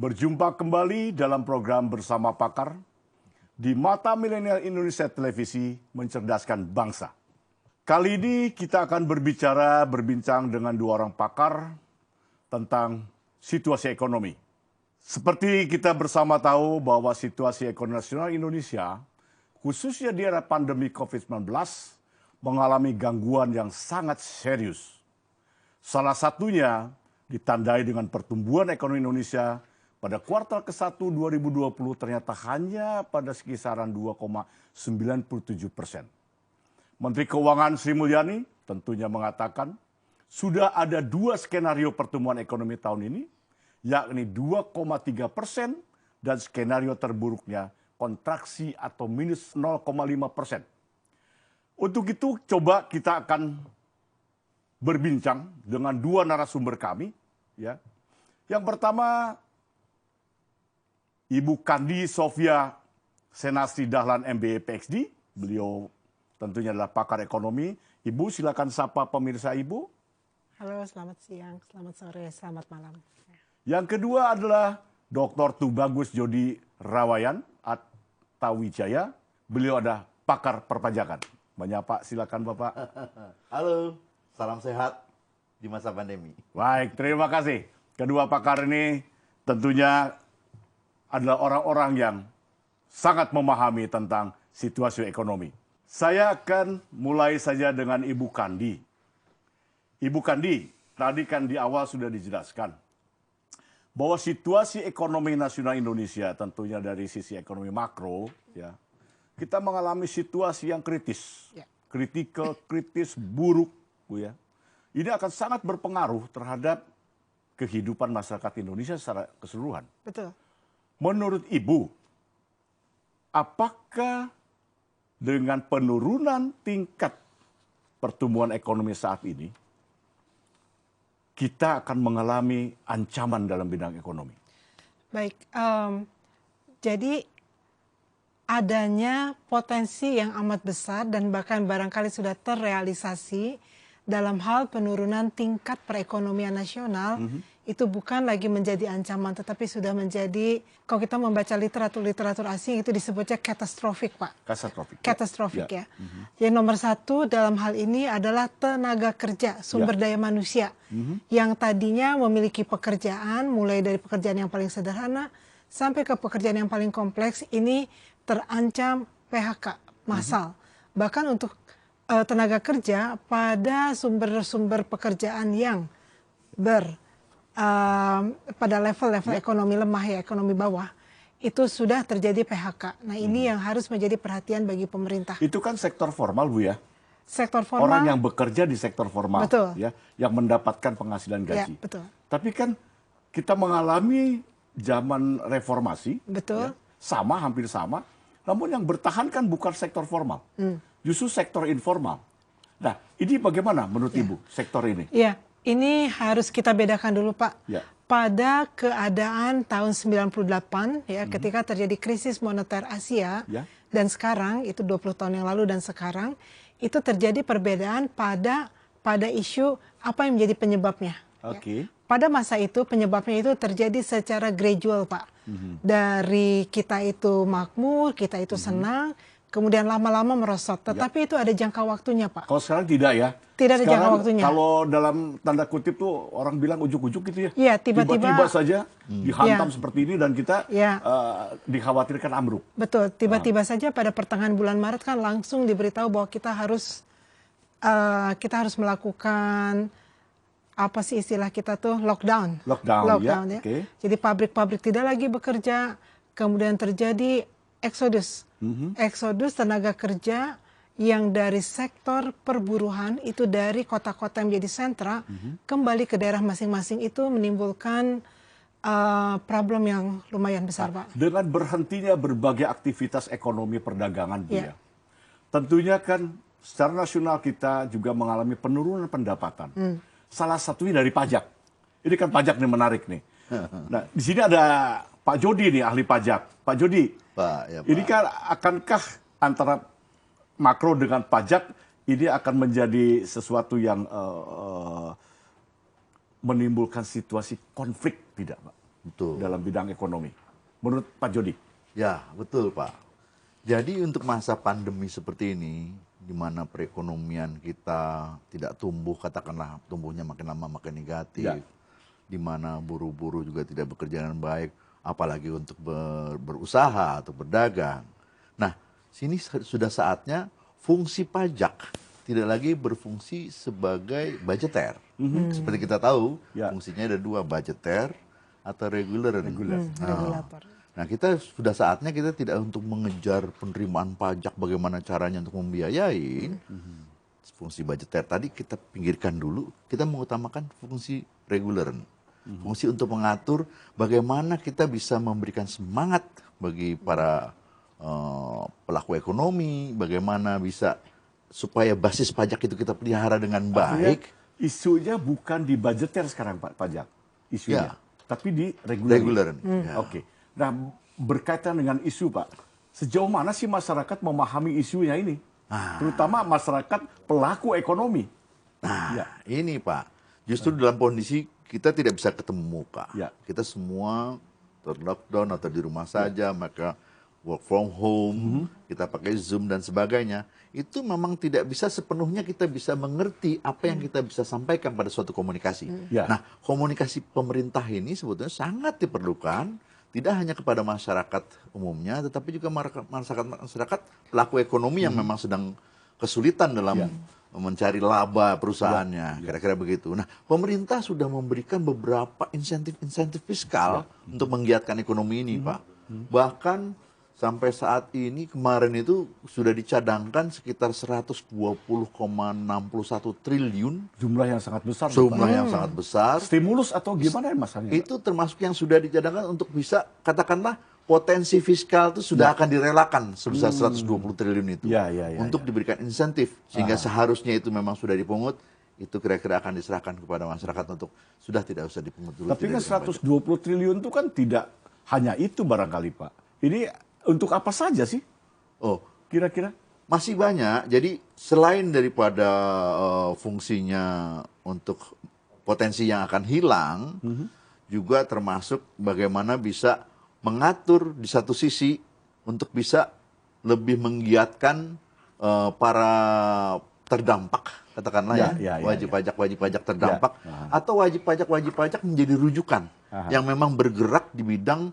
Berjumpa kembali dalam program Bersama Pakar di Mata Milenial Indonesia Televisi Mencerdaskan Bangsa. Kali ini kita akan berbincang dengan dua orang pakar tentang situasi ekonomi. Seperti kita bersama tahu bahwa situasi ekonomi nasional Indonesia, khususnya di era pandemi COVID-19, mengalami gangguan yang sangat serius. Salah satunya ditandai dengan pertumbuhan ekonomi Indonesia pada kuartal ke-1 2020 ternyata hanya pada kisaran 2,97%. Menteri Keuangan Sri Mulyani tentunya mengatakan sudah ada dua skenario pertumbuhan ekonomi tahun ini, yakni 2,3% dan skenario terburuknya kontraksi atau minus 0,5%. Untuk itu coba kita akan berbincang dengan dua narasumber kami. Ya. Yang pertama, Ibu Kandi Sofia Senasri Dahlan MBA PhD. Beliau tentunya adalah pakar ekonomi. Ibu silakan sapa pemirsa Ibu. Halo, selamat siang, selamat sore, selamat malam. Yang kedua adalah Dr. Tubagus Jody Rawayan atau Wijaya. Beliau adalah pakar perpajakan. Menyapa, silakan Bapak. Halo, salam sehat di masa pandemi. Baik, terima kasih. Kedua pakar ini tentunya adalah orang-orang yang sangat memahami tentang situasi ekonomi. Saya akan mulai saja dengan Ibu Kandi. Ibu Kandi, tadi kan di awal sudah dijelaskan bahwa situasi ekonomi nasional Indonesia tentunya dari sisi ekonomi makro, ya, kita mengalami situasi yang kritis, kritis, buruk, Bu ya. Ini akan sangat berpengaruh terhadap kehidupan masyarakat Indonesia secara keseluruhan. Betul. Menurut Ibu, apakah dengan penurunan tingkat pertumbuhan ekonomi saat ini, kita akan mengalami ancaman dalam bidang ekonomi? Baik, jadi adanya potensi yang amat besar dan bahkan barangkali sudah terrealisasi dalam hal penurunan tingkat perekonomian nasional, itu bukan lagi menjadi ancaman, tetapi sudah menjadi, kalau kita membaca literatur asing itu disebutnya katastrofik, Pak. Katastrofik ya. Yang nomor satu dalam hal ini adalah tenaga kerja, sumber daya manusia. Yang tadinya memiliki pekerjaan, mulai dari pekerjaan yang paling sederhana sampai ke pekerjaan yang paling kompleks, ini terancam PHK massal. Bahkan untuk tenaga kerja pada sumber-sumber pekerjaan yang pada level-level ekonomi lemah ya, ekonomi bawah, itu sudah terjadi PHK. Nah ini yang harus menjadi perhatian bagi pemerintah. Itu kan sektor formal, Bu ya? Sektor formal. Orang yang bekerja di sektor formal, betul, ya, yang mendapatkan penghasilan gaji. Ya, betul. Tapi kan kita mengalami zaman reformasi, betul, ya, hampir sama. Namun yang bertahan kan bukan sektor formal, justru sektor informal. Nah, ini bagaimana menurut Ibu sektor ini? Iya. Ini harus kita bedakan dulu, Pak. Ya. Pada keadaan tahun 98 ya, ketika terjadi krisis moneter Asia, dan sekarang itu 20 tahun yang lalu dan sekarang itu terjadi perbedaan pada isu apa yang menjadi penyebabnya. Oke. Ya. Pada masa itu penyebabnya itu terjadi secara gradual, Pak. Dari kita itu makmur, kita itu senang, kemudian lama-lama merosot. Tetapi itu ada jangka waktunya, Pak. Kalau sekarang tidak ya? Tidak ada jangka waktunya. Kalau dalam tanda kutip tuh orang bilang ujuk-ujuk gitu ya? Iya, tiba-tiba saja dihantam seperti ini dan kita dikhawatirkan ambruk. Betul, tiba-tiba saja pada pertengahan bulan Maret kan langsung diberitahu bahwa kita harus melakukan apa sih istilah kita tuh lockdown ya. Okay. Jadi pabrik-pabrik tidak lagi bekerja, kemudian terjadi eksodus tenaga kerja yang dari sektor perburuhan itu dari kota-kota yang menjadi sentra kembali ke daerah masing-masing, itu menimbulkan problem yang lumayan besar, Pak. Dengan berhentinya berbagai aktivitas ekonomi perdagangan, Bu ya. Tentunya kan secara nasional kita juga mengalami penurunan pendapatan. Salah satunya dari pajak. Ini kan pajak nih menarik nih. Nah, di sini ada Pak Jody nih, ahli pajak. Pak Jody, Pak. Ini kan akankah antara makro dengan pajak ini akan menjadi sesuatu yang menimbulkan situasi konflik, tidak, Pak? Betul. dalam bidang ekonomi. Menurut Pak Jody? Ya, betul Pak. Jadi untuk masa pandemi seperti ini, di mana perekonomian kita tidak tumbuh, katakanlah tumbuhnya makin lama makin negatif, Ya. di mana buruh-buruh juga tidak bekerja dengan baik, apalagi untuk berusaha atau berdagang. Nah, sini sudah saatnya fungsi pajak tidak lagi berfungsi sebagai budgeter. Seperti kita tahu, Ya. fungsinya ada dua, budgeter atau regular. Regulator. Nah, kita sudah saatnya kita tidak untuk mengejar penerimaan pajak bagaimana caranya untuk membiayai fungsi budgeter tadi kita pinggirkan dulu, kita mengutamakan fungsi reguler. Fungsi untuk mengatur bagaimana kita bisa memberikan semangat bagi para pelaku ekonomi, bagaimana bisa supaya basis pajak itu kita pelihara dengan baik. Isunya bukan di budgeter sekarang Pak, pajak isunya, Ya. tapi di reguler. Reguler. Ya. Oke. Nah, berkaitan dengan isu Pak, sejauh mana sih masyarakat memahami isunya ini? Terutama masyarakat pelaku ekonomi. Nah, Ya. ini Pak, justru dalam kondisi kita tidak bisa ketemu muka. Ya. Kita semua ter-lockdown atau di rumah saja, maka work from home, kita pakai Zoom dan sebagainya. Itu memang tidak bisa sepenuhnya kita bisa mengerti apa yang kita bisa sampaikan pada suatu komunikasi. Ya. Nah, komunikasi pemerintah ini sebetulnya sangat diperlukan, tidak hanya kepada masyarakat umumnya, tetapi juga masyarakat pelaku ekonomi yang memang sedang kesulitan dalam mencari laba perusahaannya, kira-kira begitu. Nah, pemerintah sudah memberikan beberapa insentif fiskal untuk menggiatkan ekonomi ini, Pak. Bahkan sampai saat ini kemarin itu sudah dicadangkan sekitar 120,61 triliun. Jumlah yang sangat besar. Jumlah Pak. yang sangat besar. Stimulus atau gimana masalahnya? Itu termasuk yang sudah dicadangkan untuk bisa, katakanlah, potensi fiskal itu sudah akan direlakan sebesar 120 triliun itu. Ya, untuk diberikan insentif. Sehingga seharusnya itu memang sudah dipungut, itu kira-kira akan diserahkan kepada masyarakat untuk sudah tidak usah dipungut dulu. Tapi kan tidak diberikan 120 triliun itu kan tidak hanya itu barangkali Pak. Ini untuk apa saja sih pajak. Oh, kira-kira? masih banyak. Jadi selain daripada fungsinya untuk potensi yang akan hilang, juga termasuk bagaimana bisa mengatur di satu sisi untuk bisa lebih menggiatkan para terdampak, katakanlah wajib pajak terdampak, atau wajib pajak menjadi rujukan yang memang bergerak di bidang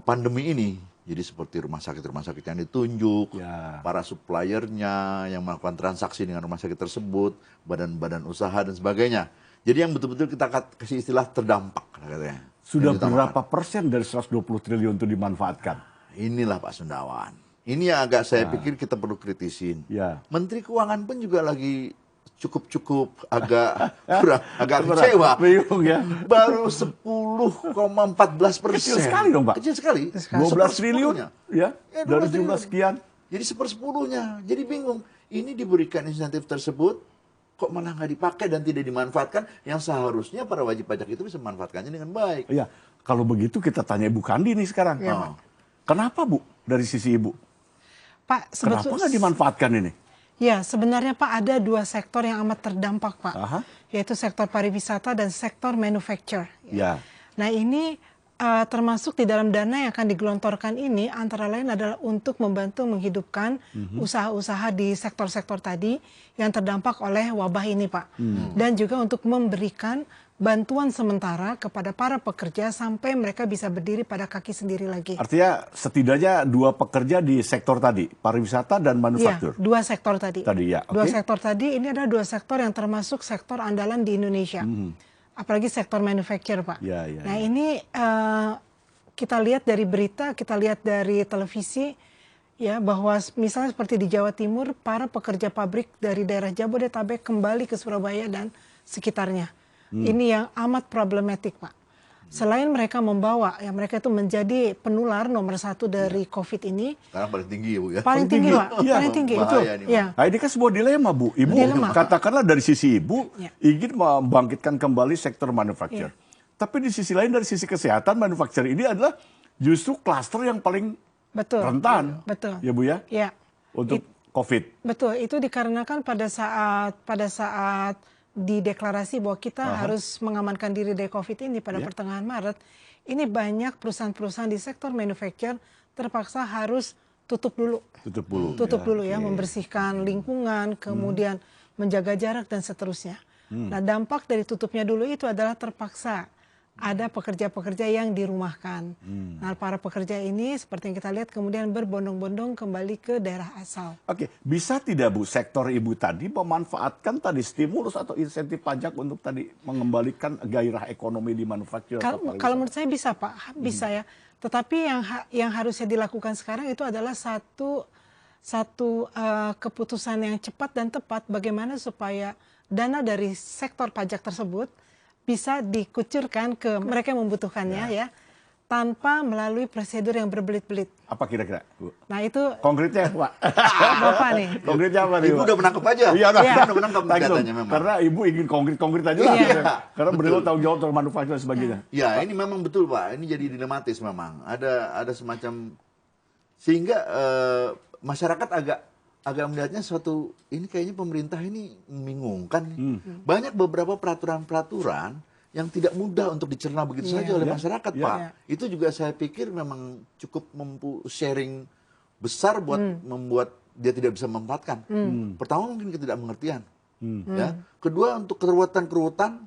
pandemi ini. Jadi seperti rumah sakit yang ditunjuk, para suppliernya yang melakukan transaksi dengan rumah sakit tersebut, badan-badan usaha dan sebagainya. Jadi yang betul-betul kita kasih istilah terdampak, katanya. Sudah berapa persen dari 120 triliun itu dimanfaatkan? Inilah Pak Sundawan. Ini yang agak saya pikir kita perlu kritisin. Ya. Menteri Keuangan pun juga lagi cukup agak kecewa. Bingung ya. Baru 10,14%. Kecil sekali dong, Pak. Kecil sekali. 12 triliun ya, dari 12 jumlah triliun. sekian. Jadi 1/10-nya. Jadi bingung. Ini diberikan insentif tersebut, kok malah nggak dipakai dan tidak dimanfaatkan, yang seharusnya para wajib pajak itu bisa memanfaatkannya dengan baik. Iya, kalau begitu kita tanya Ibu Kandi nih sekarang. Kenapa Bu dari sisi Ibu? Pak, Kenapa nggak dimanfaatkan ini? Ya, sebenarnya Pak ada dua sektor yang amat terdampak Pak, yaitu sektor pariwisata dan sektor manufacture. Ya. Nah ini termasuk di dalam dana yang akan digelontorkan ini antara lain adalah untuk membantu menghidupkan usaha-usaha di sektor-sektor tadi yang terdampak oleh wabah ini Pak. Dan juga untuk memberikan bantuan sementara kepada para pekerja sampai mereka bisa berdiri pada kaki sendiri lagi. Artinya setidaknya dua pekerja di sektor tadi, pariwisata dan manufaktur. Iya, dua sektor tadi. Dua Okay. sektor tadi ini adalah dua sektor yang termasuk sektor andalan di Indonesia. Apalagi sektor manufacture, Pak. Nah ini kita lihat dari berita, kita lihat dari televisi, ya bahwa misalnya seperti di Jawa Timur, para pekerja pabrik dari daerah Jabodetabek kembali ke Surabaya dan sekitarnya. Ini yang amat problematik, Pak. Selain mereka membawa, ya mereka itu menjadi penular nomor 1 dari COVID ini. Sekarang paling tinggi ya Bu ya. Paling tinggi, Pak. Iya. Paling tinggi. Bahaya Betul. nih, Ya. Nah, ini kan sebuah dilema, Bu. Ibu katakanlah dari sisi Ibu ingin membangkitkan kembali sektor manufaktur. Tapi di sisi lain dari sisi kesehatan, manufaktur ini adalah justru klaster yang paling rentan. Betul. Ya, Bu ya? Ya. Untuk COVID. Betul, itu dikarenakan pada saat dideklarasi bahwa kita harus mengamankan diri dari COVID ini pada pertengahan Maret, ini banyak perusahaan-perusahaan di sektor manufacture terpaksa harus tutup dulu. Tutup dulu ya, membersihkan lingkungan, kemudian menjaga jarak dan seterusnya. Nah, dampak dari tutupnya dulu itu adalah terpaksa ada pekerja-pekerja yang dirumahkan. Nah, para pekerja ini seperti yang kita lihat kemudian berbondong-bondong kembali ke daerah asal. Oke, bisa tidak Bu sektor Ibu tadi memanfaatkan tadi stimulus atau insentif pajak untuk tadi mengembalikan gairah ekonomi di manufaktur? Kalau menurut saya bisa Pak, bisa ya. Tetapi yang harusnya dilakukan sekarang itu adalah satu keputusan yang cepat dan tepat bagaimana supaya dana dari sektor pajak tersebut bisa dikucurkan ke mereka yang membutuhkannya ya, tanpa melalui prosedur yang berbelit-belit. Apa kira-kira, Bu? Nah itu Konkretnya, Pak. Bapak nih. Konkretnya apa nih, Ibu Pak? udah menangkap aja. Iya, Udah menangkap datanya memang. Karena Ibu ingin konkret aja lah. Iya. Karena beliau tanggung jawab terhadap manufaktur dan sebagainya. Ya, ini memang betul Pak. Ini jadi dilematis memang. Ada semacam sehingga masyarakat agak melihatnya suatu ini kayaknya pemerintah ini membingungkan. Banyak beberapa peraturan-peraturan yang tidak mudah untuk dicerna begitu saja oleh masyarakat, Pak. Itu juga saya pikir memang cukup sharing besar buat membuat dia tidak bisa memanfaatkan. Pertama mungkin ketidakmengertian. Ya. Kedua untuk keruwetan-keruwetan.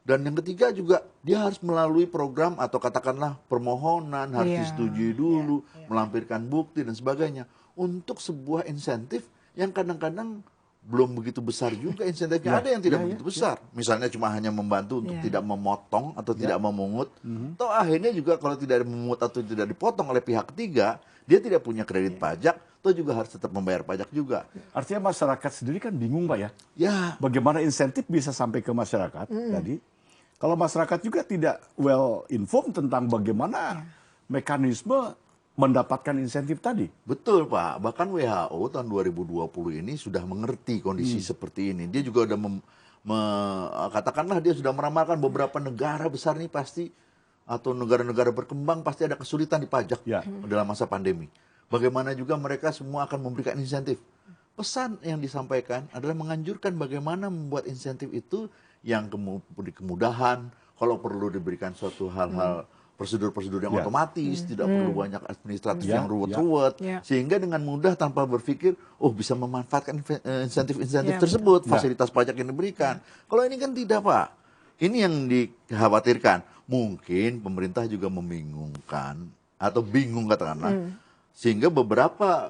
Dan yang ketiga juga dia harus melalui program atau katakanlah permohonan, harus disetujui dulu, melampirkan bukti dan sebagainya. Untuk sebuah insentif yang kadang-kadang belum begitu besar juga insentifnya. Ada yang tidak begitu besar. Misalnya cuma hanya membantu untuk tidak memotong atau tidak memungut. Toh akhirnya juga kalau tidak memungut atau tidak dipotong oleh pihak ketiga, dia tidak punya kredit pajak, toh juga harus tetap membayar pajak juga. Artinya masyarakat sendiri kan bingung, Pak ya. Ya. Bagaimana insentif bisa sampai ke masyarakat tadi. Kalau masyarakat juga tidak well informed tentang bagaimana mekanisme mendapatkan insentif tadi. Betul Pak, bahkan WHO tahun 2020 ini sudah mengerti kondisi seperti ini. Dia juga sudah katakanlah dia sudah meramalkan beberapa negara besar ini pasti atau negara-negara berkembang pasti ada kesulitan di pajak dalam masa pandemi. Bagaimana juga mereka semua akan memberikan insentif. Pesan yang disampaikan adalah menganjurkan bagaimana membuat insentif itu yang kemudahan, kalau perlu diberikan suatu hal-hal prosedur-prosedur yang otomatis, tidak perlu banyak administratif yang ruwet-ruwet, sehingga dengan mudah tanpa berpikir, oh bisa memanfaatkan insentif-insentif tersebut, fasilitas pajak yang diberikan. Kalau ini kan tidak Pak, ini yang dikhawatirkan. Mungkin pemerintah juga membingungkan, atau bingung katakanlah, sehingga beberapa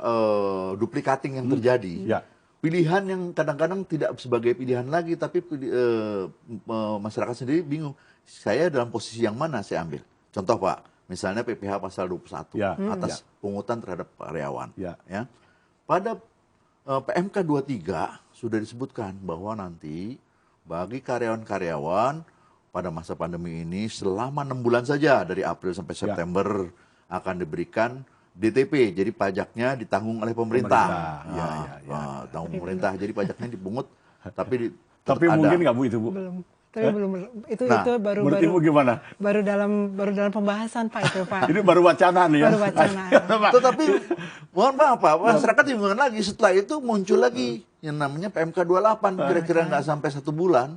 duplicating yang terjadi. Pilihan yang kadang-kadang tidak sebagai pilihan lagi, tapi masyarakat sendiri bingung, saya dalam posisi yang mana saya ambil. Contoh Pak, misalnya PPh pasal 21 atas pungutan terhadap karyawan. Ya. Pada PMK 23 sudah disebutkan bahwa nanti bagi karyawan-karyawan pada masa pandemi ini selama 6 bulan saja dari April sampai September akan diberikan DTP, jadi pajaknya ditanggung oleh pemerintah. Tanggung pemerintah, jadi pajaknya dipungut, tapi mungkin nggak Bu itu Bu? Belum. Tapi belum itu baru gimana? Baru dalam pembahasan Pak itu Pak. Ini baru wacana nih ya. Baru wacana. Tetapi mohon maaf Pak, masyarakat dibingungkan lagi. Setelah itu muncul lagi yang namanya PMK 28, kira-kira nggak sampai 1 bulan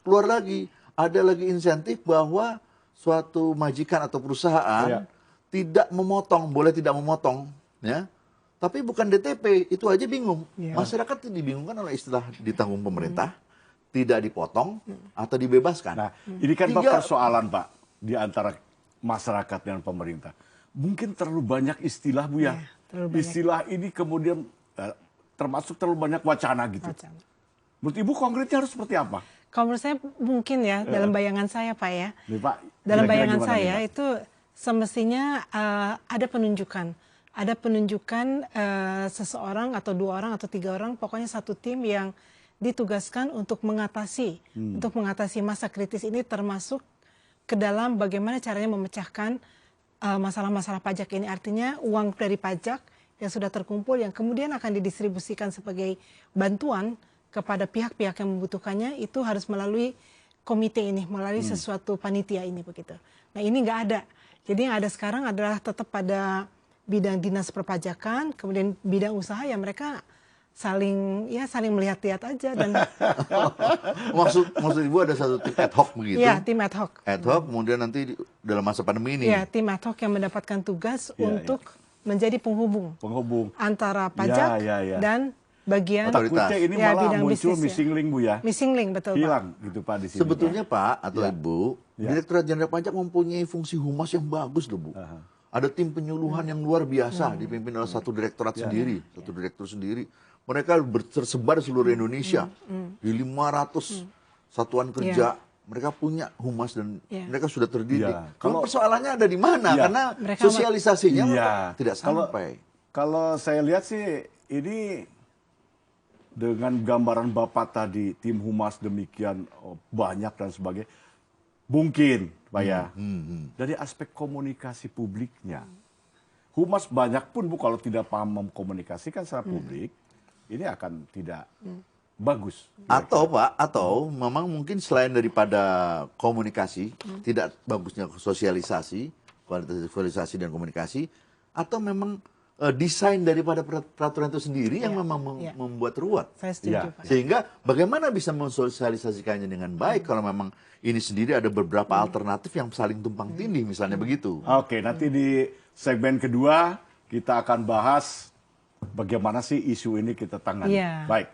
keluar lagi. Ada lagi insentif bahwa suatu majikan atau perusahaan tidak memotong, boleh tidak memotong, ya. Tapi bukan DTP, itu aja bingung. Masyarakat dibingungkan oleh istilah ditanggung pemerintah, tidak dipotong atau dibebaskan. Nah, ini kan Pak persoalan Pak di antara masyarakat dan pemerintah. Mungkin terlalu banyak istilah Bu ya. Istilah ini kemudian termasuk terlalu banyak wacana gitu. Menurut Ibu konkretnya harus seperti apa? Kalau menurut saya mungkin ya dalam bayangan saya Pak ya. Nih, Pak, dalam bayangan saya itu semestinya ada penunjukan. Ada penunjukan seseorang atau 2 orang atau 3 orang, pokoknya satu tim yang ditugaskan untuk mengatasi masa kritis ini, termasuk ke dalam bagaimana caranya memecahkan masalah-masalah pajak ini. Artinya uang dari pajak yang sudah terkumpul yang kemudian akan didistribusikan sebagai bantuan kepada pihak-pihak yang membutuhkannya, itu harus melalui komite ini, melalui sesuatu panitia ini begitu. Nah ini nggak ada. Jadi yang ada sekarang adalah tetap pada bidang dinas perpajakan, kemudian bidang usaha yang mereka saling melihat-lihat aja dan Maksud Ibu ada satu tim ad hoc begitu? ya tim ad hoc. Ad hoc, kemudian nanti dalam masa pandemi ini. Ya, tim ad hoc yang mendapatkan tugas untuk menjadi penghubung antara pajak dan bagian Otoritas. Takutnya ini ya, malah bidang muncul bisnis, missing link, Bu, ya. Missing link, betul Pak. Hilang gitu, Pak, di sini. Sebetulnya Pak atau Ya. Ibu, Direktorat Jenderal Pajak mempunyai fungsi humas yang bagus loh, Bu. Ada tim penyuluhan yang luar biasa dipimpin oleh satu direktorat sendiri, satu direktur sendiri. Mereka tersebar di seluruh Indonesia di 500 satuan kerja. Mereka punya humas dan mereka sudah terdidik. Kalau persoalannya ada di mana? Karena sosialisasinya tidak sampai. Kalau saya lihat sih ini dengan gambaran Bapak tadi, tim humas demikian banyak dan sebagainya, mungkin Pak ya, dari aspek komunikasi publiknya. Humas banyak pun, Bu, kalau tidak paham mengkomunikasikan secara publik, ini akan tidak bagus. Atau Pak, atau memang mungkin selain daripada komunikasi, tidak bagusnya sosialisasi, kualitas sosialisasi dan komunikasi, atau memang desain daripada peraturan itu sendiri yang memang membuat ruwet. Saya setuju, Pak. Sehingga bagaimana bisa mensosialisasikannya dengan baik kalau memang ini sendiri ada beberapa alternatif yang saling tumpang tindih, misalnya begitu. Oke, nanti di segmen kedua kita akan bahas bagaimana sih isu ini kita tangani. Baik.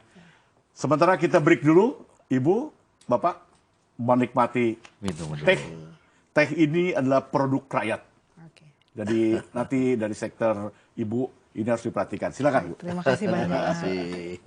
Sementara kita break dulu, Ibu, Bapak menikmati teh. Teh ini adalah produk rakyat. Jadi nanti dari sektor Ibu ini harus diperhatikan. Silakan, Bu. Terima kasih banyak. Terima kasih.